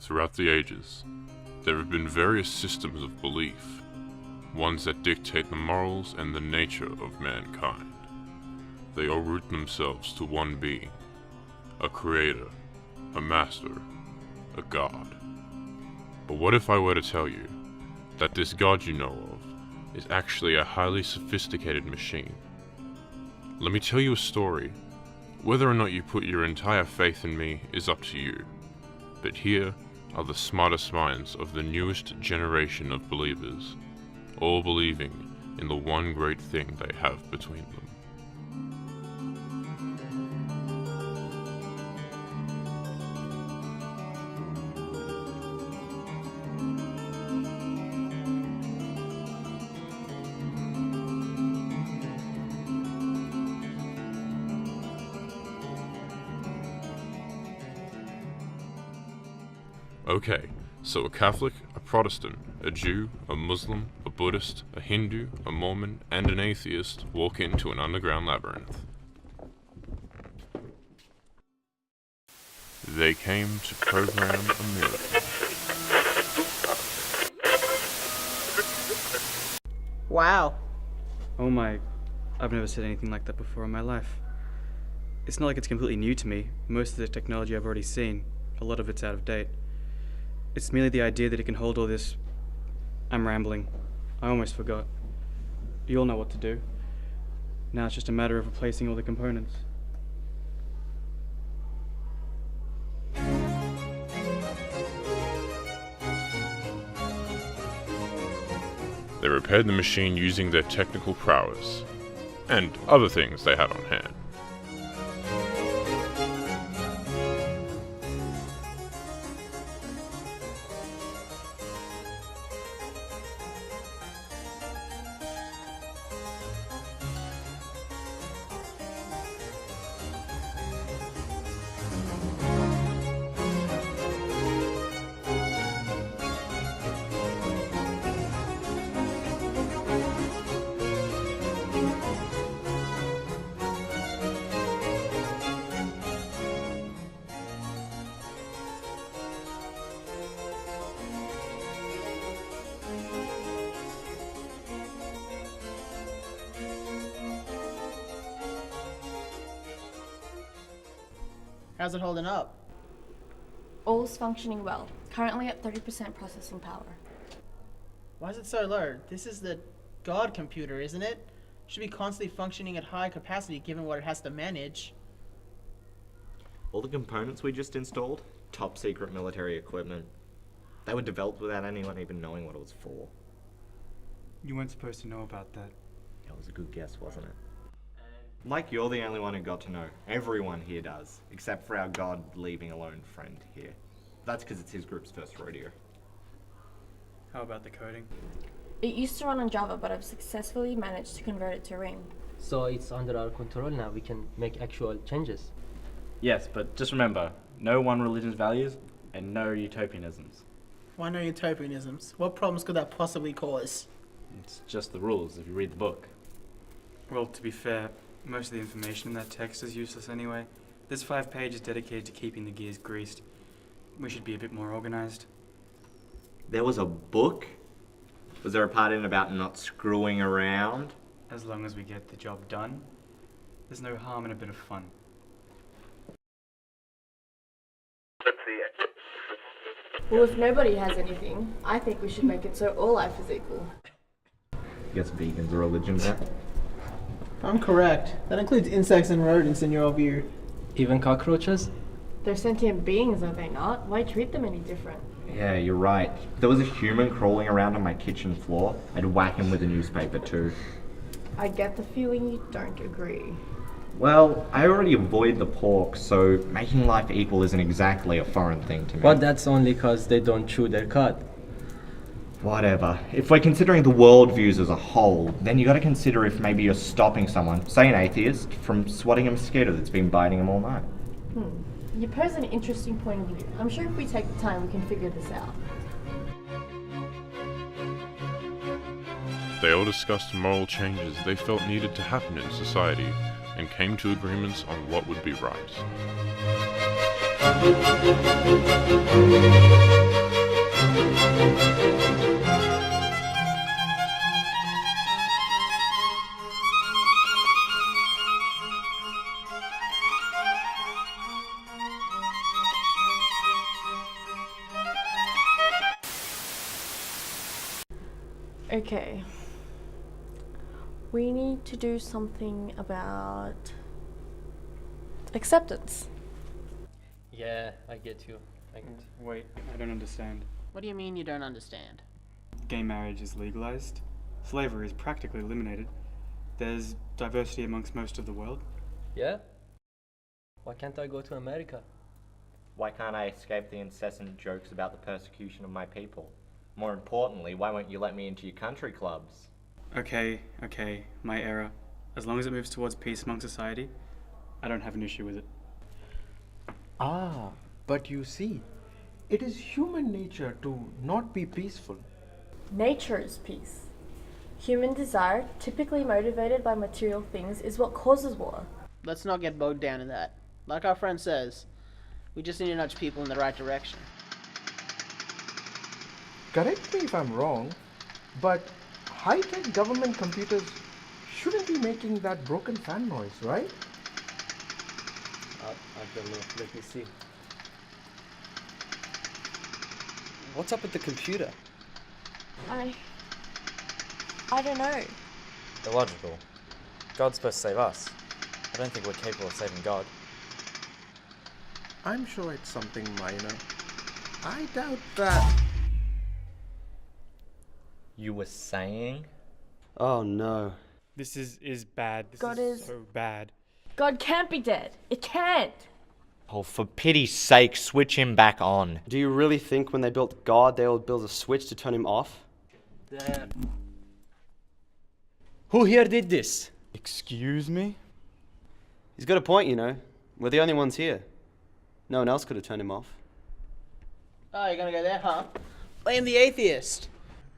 Throughout the ages, there have been various systems of belief, ones that dictate the morals and the nature of mankind. They all root themselves to one being, a creator, a master, a god. But what if I were to tell you that this god you know of is actually a highly sophisticated machine? Let me tell you a story. Whether or not you put your entire faith in me is up to you, but here are the smartest minds of the newest generation of believers, all believing in the one great thing they have between them. Okay, so a Catholic, a Protestant, a Jew, a Muslim, a Buddhist, a Hindu, a Mormon, and an atheist walk into an underground labyrinth. They came to program a miracle. Wow. Oh my, I've never said anything like that before in my life. It's not like it's completely new to me. Most of the technology I've already seen, a lot of it's out of date. It's merely the idea that it can hold all this. I'm rambling. I almost forgot. You all know what to do. Now it's just a matter of replacing all the components. They repaired the machine using their technical prowess, and other things they had on hand. How's it holding up? All's functioning well. Currently at 30% processing power. Why is it so low? This is the God computer, isn't it? Should be constantly functioning at high capacity given what it has to manage. All the components we just installed, top secret military equipment. They were developed without anyone even knowing what it was for. You weren't supposed to know about that. That was a good guess, wasn't it? Like you're the only one who got to know. Everyone here does, except for our God leaving alone friend here. That's because it's his group's first rodeo. How about the coding? It used to run on Java, but I've successfully managed to convert it to Ring. So it's under our control now. We can make actual changes. Yes, but just remember, no one religion's values and no utopianisms. Why no utopianisms? What problems could that possibly cause? It's just the rules if you read the book. Well, to be fair, most of the information in that text is useless anyway. There's 5 pages dedicated to keeping the gears greased. We should be a bit more organized. There was a book? Was there a part in about not screwing around? As long as we get the job done, there's no harm in a bit of fun. Well, if nobody has anything, I think we should make it so all life is equal. Guess vegan's a religion now. I'm correct. That includes insects and rodents in your view. Even cockroaches? They're sentient beings, are they not? Why treat them any different? Yeah, you're right. If there was a human crawling around on my kitchen floor, I'd whack him with a newspaper too. I get the feeling you don't agree. Well, I already avoid the pork, so making life equal isn't exactly a foreign thing to me. But that's only because they don't chew their cud. Whatever. If we're considering the worldviews as a whole, then you gotta consider if maybe you're stopping someone, say an atheist, from swatting a mosquito that's been biting him all night. You pose an interesting point of view. I'm sure if we take the time, we can figure this out. They all discussed moral changes they felt needed to happen in society and came to agreements on what would be right. Okay. We need to do something about acceptance. Yeah, I get you. I get you. Wait, I don't understand. What do you mean you don't understand? Gay marriage is legalized. Slavery is practically eliminated. There's diversity amongst most of the world. Yeah? Why can't I go to America? Why can't I escape the incessant jokes about the persecution of my people? More importantly, why won't you let me into your country clubs? Okay, my error. As long as it moves towards peace among society, I don't have an issue with it. Ah, but you see, it is human nature to not be peaceful. Nature is peace. Human desire, typically motivated by material things, is what causes war. Let's not get bogged down in that. Like our friend says, we just need to nudge people in the right direction. Correct me if I'm wrong, but high-tech government computers shouldn't be making that broken fan noise, right? I don't know. Let me see. What's up with the computer? I don't know. Illogical. God's supposed to save us. I don't think we're capable of saving God. I'm sure it's something minor. I doubt that. You were saying? Oh no. This is bad. This God is is- so bad. God can't be dead. It can't. Oh, for pity's sake, switch him back on. Do you really think when they built God, they would build a switch to turn him off? Who here did this? Excuse me? He's got a point, you know. We're the only ones here. No one else could have turned him off. Oh, you're gonna go there, huh? Blame the atheist.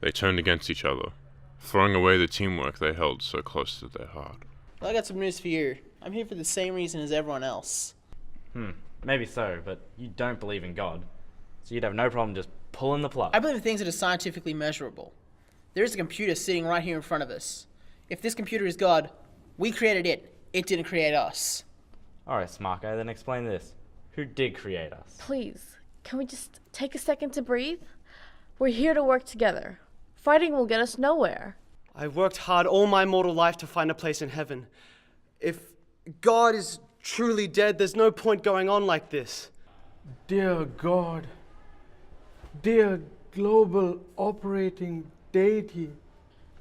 They turned against each other, throwing away the teamwork they held so close to their heart. Well, I got some news for you. I'm here for the same reason as everyone else. Maybe so, but you don't believe in God. So you'd have no problem just pulling the plug. I believe in things that are scientifically measurable. There is a computer sitting right here in front of us. If this computer is God, we created it. It didn't create us. Alright, Smarko, then explain this. Who did create us? Please, can we just take a second to breathe? We're here to work together. Fighting will get us nowhere. I've worked hard all my mortal life to find a place in heaven. If God is truly dead, there's no point going on like this. Dear God, dear Global Operating Deity.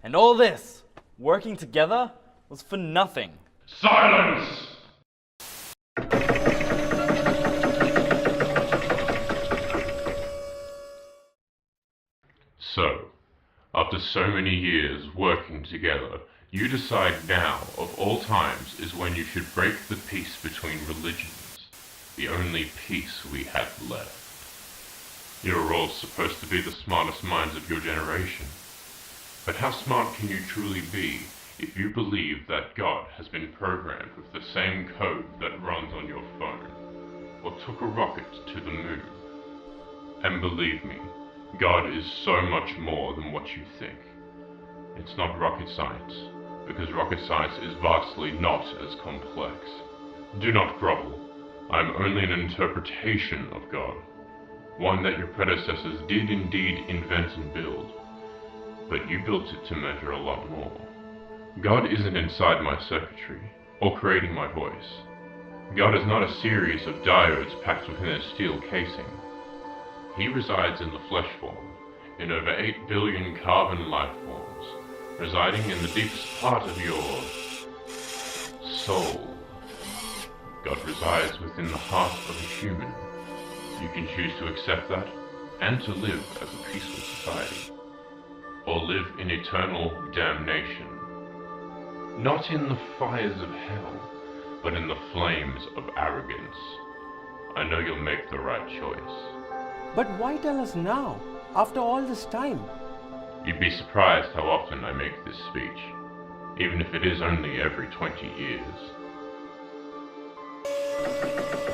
And all this, working together, was for nothing. Silence! So, after so many years working together, you decide now, of all times, is when you should break the peace between religions. The only peace we have left. You're all supposed to be the smartest minds of your generation. But how smart can you truly be if you believe that God has been programmed with the same code that runs on your phone, or took a rocket to the moon? And believe me, God is so much more than what you think. It's not rocket science, because rocket science is vastly not as complex. Do not grovel. I am only an interpretation of God, one that your predecessors did indeed invent and build, but you built it to measure a lot more. God isn't inside my circuitry, or creating my voice. God is not a series of diodes packed within a steel casing. He resides in the flesh form, in over 8 billion carbon life forms, residing in the deepest part of your soul. God resides within the heart of a human. You can choose to accept that, and to live as a peaceful society, or live in eternal damnation. Not in the fires of hell, but in the flames of arrogance. I know you'll make the right choice. But why tell us now, after all this time? You'd be surprised how often I make this speech, even if it is only every 20 years.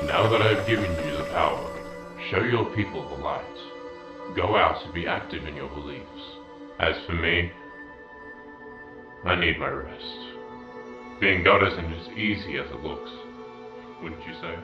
Now that I've given you the power, show your people the light. Go out and be active in your beliefs. As for me, I need my rest. Being God isn't as easy as it looks, wouldn't you say?